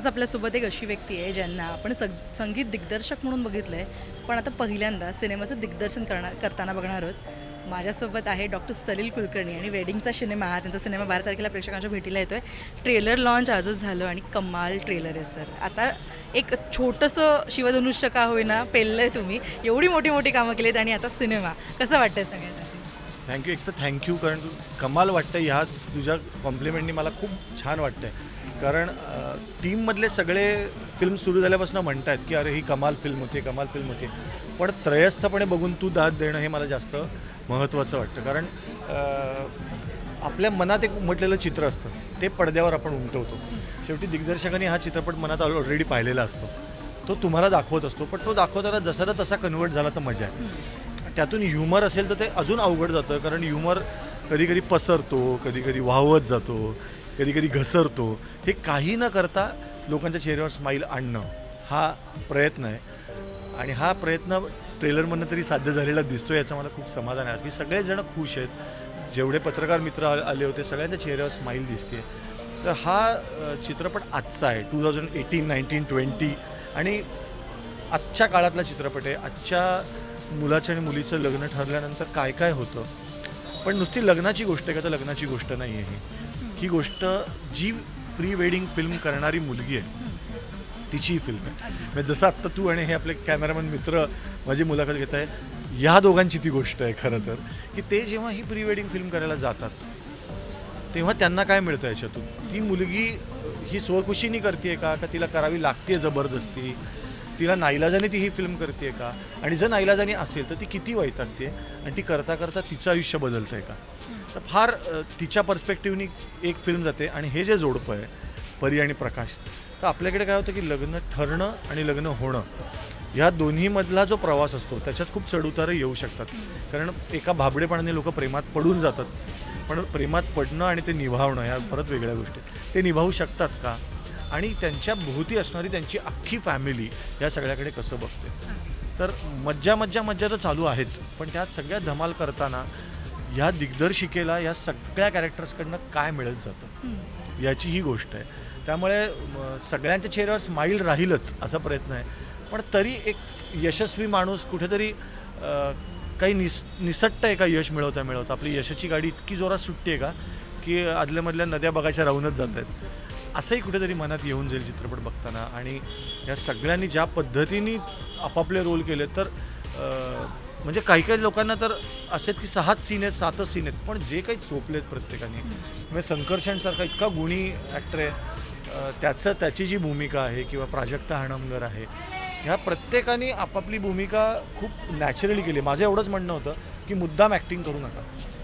आज आपल्यासोबत एक अशी व्यक्ती आहे ज्यांना आपण संगीत दिग्दर्शक म्हणून बघितलं आहे, पण आता पहिल्यांदा सिनेमाचं दिग्दर्शन करताना बघणार आहोत. माझ्यासोबत आहे डॉक्टर सलील कुलकर्णी आणि वेडिंगचा सिनेमा हा त्यांचा सिनेमा 12 तारखेला प्रेक्षकांच्या भेटीला येतो आहे. ट्रेलर लॉन्च आजच झालं आणि कमाल ट्रेलर आहे सर. आता एक छोटंसं शिवधनुष्य का होईना पेललं आहे तुम्ही, एवढी मोठी मोठी कामं केलीत आणि आता सिनेमा कसं वाटतंय सगळ्यांना? थँक्यू. एक तर थँक्यू, कारण कमाल वाटतं. ह्या तुझ्या कॉम्प्लिमेंटनी मला खूप छान वाटतं आहे. कारण टीममधले सगळे फिल्म सुरू झाल्यापासून म्हणत आहेत की अरे ही कमाल फिल्म होती, कमाल फिल्म होती. पण त्रयस्थपणे बघून तू दाद देणं हे मला जास्त महत्त्वाचं वाटतं. कारण आपल्या मनात एक उमटलेलं चित्र असतं, ते पडद्यावर आपण उमटवतो. शेवटी दिग्दर्शकांनी हा चित्रपट मनात ऑलरेडी पाहिलेला असतो, तो तुम्हाला दाखवत असतो. पण तो दाखवताना जसा तसा कन्वर्ट झाला तर मजा आहे. त्यातून ह्युमर असेल तर ते अजून अवघड जातं, कारण ह्युमर कधी कधी पसरतो, कधी कधी वाहवत जातो, कधी कधी घसरतो. हे काही न करता लोकांच्या चेहऱ्यावर स्माईल आणणं हा प्रयत्न आहे. आणि हा प्रयत्न ट्रेलरमधनं तरी साध्य झालेला दिसतो, याचं मला खूप समाधान आहे की सगळेजण खुश आहेत. जेवढे पत्रकार मित्र आले होते सगळ्यांच्या चेहऱ्यावर स्माईल दिसते. तर हा चित्रपट आजचा आहे, 2018, 19, 20 आणि आजच्या काळातला चित्रपट आहे. आजच्या मुलाचं आणि मुलीचं लग्न ठरल्यानंतर काय काय होतं. पण नुसती लग्नाची गोष्ट आहे का? तर लग्नाची गोष्ट नाही आहे ही गोष्ट. जी प्री वेडिंग फिल्म करणारी मुलगी आहे तिची फिल्म आहे. म्हणजे जसं आत्ता तू आणि हे आपले कॅमेरामॅन मित्र माझी मुलाखत घेत आहे, ह्या दोघांची ती गोष्ट आहे खरं तर, की ते जेव्हा ही प्री वेडिंग फिल्म करायला जातात तेव्हा त्यांना काय मिळतं याच्यातून. ती मुलगी ही स्वखुशीने करते का तिला करावी लागते जबरदस्ती, तिला नाईलाजाने ती ही फिल्म करते का, आणि जर नाईलाजाने असेल तर ती किती वैतागते आणि ती करता करता तिचं आयुष्य बदलतं आहे का. तर फार तिच्या पर्स्पेक्टिव्हनी एक फिल्म जाते. आणि हे जे जोडपं आहे परी आणि प्रकाश, तर आपल्याकडे काय होतं की लग्न ठरणं आणि लग्न होणं ह्या दोन्हीमधला जो प्रवास असतो त्याच्यात खूप चढउतारं येऊ शकतात. कारण एका भाबडेपणाने लोक प्रेमात पडून जातात, पण प्रेमात पडणं आणि ते निभावणं या परत वेगळ्या गोष्टी. ते निभावू शकतात का, आणि त्यांच्या भोवती असणारी त्यांची अख्खी फॅमिली या सगळ्याकडे कसं बघते. तर मज्जा तर चालू आहेच, पण त्यात सगळ्या धमाल करताना ह्या दिग्दर्शिकेला या सगळ्या कॅरेक्टर्सकडनं काय मिळत जातं याची ही गोष्ट आहे. त्यामुळे सगळ्यांच्या चेहऱ्यावर स्माईल राहीलच असा प्रयत्न आहे. पण तरी एक यशस्वी माणूस कुठेतरी काही निसटतं आहे का यश मिळवता आपली यशाची गाडी इतकी जोरात सुटते आहे का की आदल्यामधल्या नद्या बघायच्या राहूनच जात आहेत, असंही कुठेतरी मनात येऊन जाईल चित्रपट बघताना. आणि या सगळ्यांनी ज्या पद्धतीने आपापले रोल केले, तर म्हणजे काही लोकांना तर असेच की 6 सीन आहेत, 7 सीन आहेत, पण जे काही चोपलेत प्रत्येकाने. म्हणजे संकर्षणसारखा इतका गुणी ॲक्टर आहे, त्याची जी भूमिका आहे, किंवा प्राजक्ता हणमकर आहे, ह्या प्रत्येकाने आपापली भूमिका खूप नॅचरली केली. माझं एवढंच म्हणणं होतं की मुद्दाम ॲक्टिंग करू नका.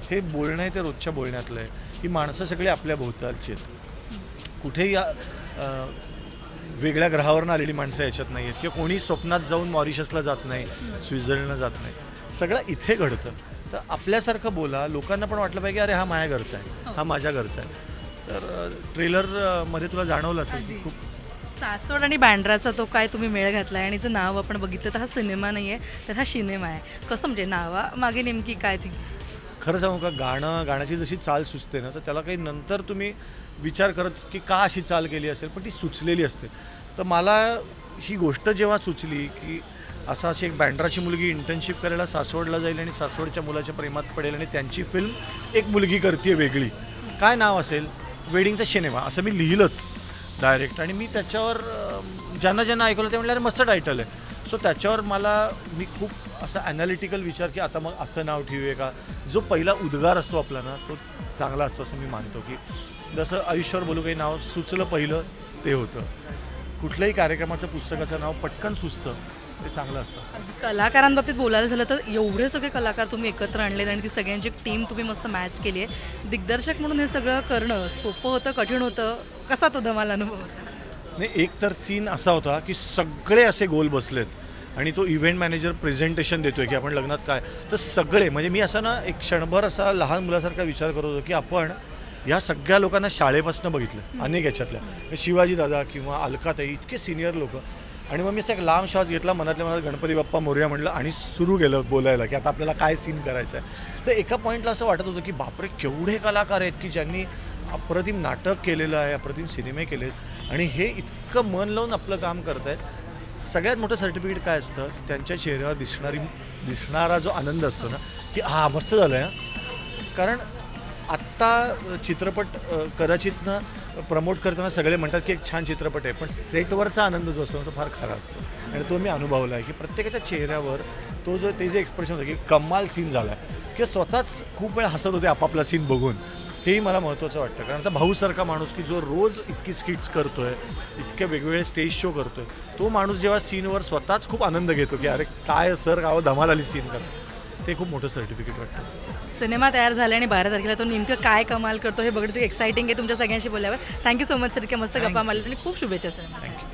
हे बोलणं आहे ते रोजच्या बोलण्यातलं आहे. ही माणसं सगळी आपल्या भोवतालची आहेत, कुठेही वेगळ्या ग्रहावरून आलेली माणसं याच्यात नाही आहेत, किंवा कोणी स्वप्नात जाऊन मॉरिशसला जात नाही, स्वित्झर्लंडला जात नाही. सगळं इथे घडतं. तर आपल्यासारखं बोला, लोकांना पण वाटलं पाहिजे अरे हा माझ्या घरचा आहे, हा माझ्या घरचा आहे. तर ट्रेलरमध्ये तुला जाणवलं असेल की खूप सासवड आणि बँड्राचा तो काय तुम्ही मेळ घातला आहे. आणि जर नाव आपण बघितलं तर हा सिनेमा नाही आहे, तर हा सिनेमा आहे. कसं म्हणजे नावामागे नेमकी काय ती? खरं सांगू का, गाण्याची जशी चाल सुचते ना, तर त्याला काही नंतर तुम्ही विचार करत की का अशी चाल केली असेल, पण ती सुचलेली असते. तर मला ही गोष्ट जेव्हा सुचली की अशी एक बँड्राची मुलगी इंटर्नशिप करायला सासवडला जाईल आणि सासवडच्या मुलाच्या प्रेमात पडेल, आणि त्यांची फिल्म एक मुलगी करते वेगळी, काय नाव असेल, वेडिंगचा सिनेमा असं मी लिहिलंच डायरेक्ट. आणि मी त्याच्यावर ज्यांना ऐकलं ते म्हटलं अरे मस्त टायटल आहे. सो त्याच्यावर मी खूप असा ॲनालिटिकल विचार की आता मग असं नाव ठेवूया का. जो पहिला उद्गार असतो आपला ना, तो चांगला असतो असं मी मानतो. की जसं आयुष्यावर बोलू, काही नाव सुचलं पहिलं ते होतं. कुठल्याही कार्यक्रमाचं पुस्तकाचं नाव पटकन सुचतं ते चांगलं असतं. कलाकारांबाबतीत बोलायला झालं तर एवढे सगळे कलाकार तुम्ही एकत्र आणलेत आणि ती सगळ्यांची टीम तुम्ही मस्त मॅच केली आहे. दिग्दर्शक म्हणून हे सगळं करणं सोपं होतं, कठीण होतं? कसा तो धमाल अनुभव होता? नाही, एक तर सीन असा होता की सगळे असे गोल बसलेत आणि तो इव्हेंट मॅनेजर प्रेझेंटेशन देतोय की आपण लग्नात काय, तर सगळे म्हणजे मी असा ना एक क्षणभर असा लहान मुलासारखा विचार करत होतो की आपण या सगळ्या लोकांना शाळेपासून बघितलं, अनेक याच्यातल्या, शिवाजी दादा किंवा अलकाताई, इतके सिनियर लोक. आणि मग मी असं एक लांब श्वास घेतला, मनातल्या मनात गणपती बाप्पा मोरया म्हणलं आणि सुरू केलं बोलायला की आता आपल्याला काय सीन करायचं आहे. तर एका पॉईंटला असं वाटत होतं की बापरे केवढे कलाकार आहेत की ज्यांनी अप्रतिम नाटक केलेलं आहे, अप्रतिम सिनेमे केलेत, आणि हे इतकं मन लावून आपलं काम करत आहेत. सगळ्यात मोठं सर्टिफिकेट काय असतं, त्यांच्या चेहऱ्यावर दिसणारा जो आनंद असतो ना, की हा मस्त झालं आहे. कारण आत्ता चित्रपट कदाचित ना प्रमोट करताना सगळे म्हणतात की एक छान चित्रपट आहे, पण सेटवरचा आनंद जो असतो ना तो फार खरा असतो. आणि तो मी अनुभवला आहे की प्रत्येकाच्या चेहऱ्यावर ते जे एक्सप्रेशन होतं की कमाल सीन झाला आहे, किंवा स्वतःच खूप वेळ हसत होते आपापला सीन बघून, हेही मला महत्त्वाचं वाटतं. कारण आता भाऊसारखा माणूस की जो रोज इतकी स्किट्स करतो आहे, इतके वेगवेगळे स्टेज शो करतो आहे, तो माणूस जेव्हा सीनवर स्वतःच खूप आनंद घेतो की अरे काय सर गावं धमाल आली सीन करतो, ते खूप मोठं सर्टिफिकेट वाटतं. सिनेमा तयार झाला आणि 12 तारखेला तो नेमकं काय कमाल करतो हे बघणं एक्साइटिंग आहे. तुमच्या सगळ्यांशी बोलल्यावर थँक्यू सो मच सर, इतक्या मस्त गप्पा मारल्या आणि खूप शुभेच्छा सर. थँक्यू.